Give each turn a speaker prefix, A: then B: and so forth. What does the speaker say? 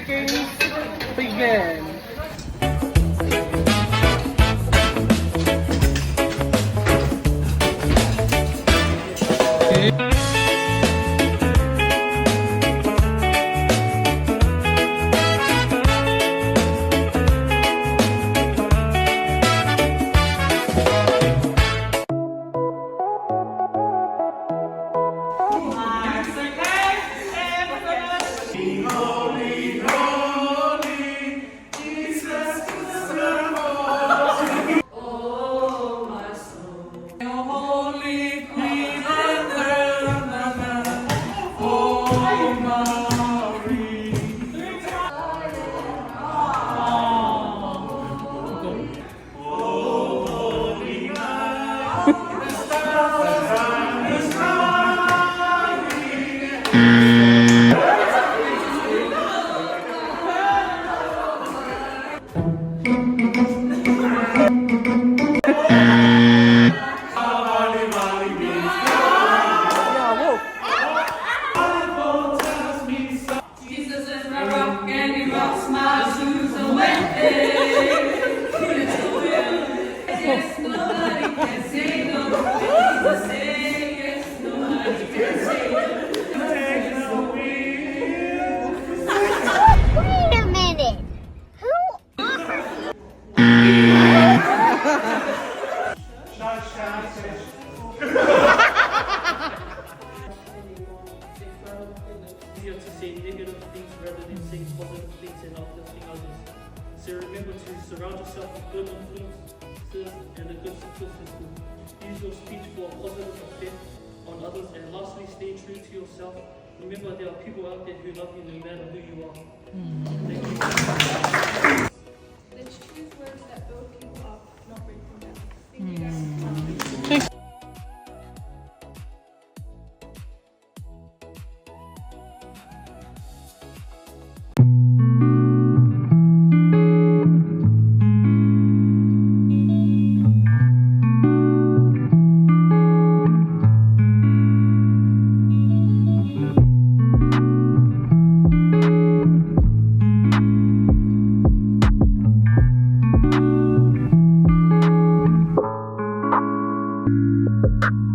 A: pickings begin.
B: Jesus is my rock and he rocks my shoes away. Yes, nobody can say no. Jesus say yes, nobody can say no.
C: Wait a minute. Who
D: We have to say negative things rather than saying positive things and uplifting others. So remember to surround yourself with good influences and a good support system. Use your speech for a positive effect on others, and lastly, stay true to yourself. Remember, there are people out there who love you no matter who you are. Thank you.
E: Let's choose words that build people up, not break them down. Thank you guys.
C: are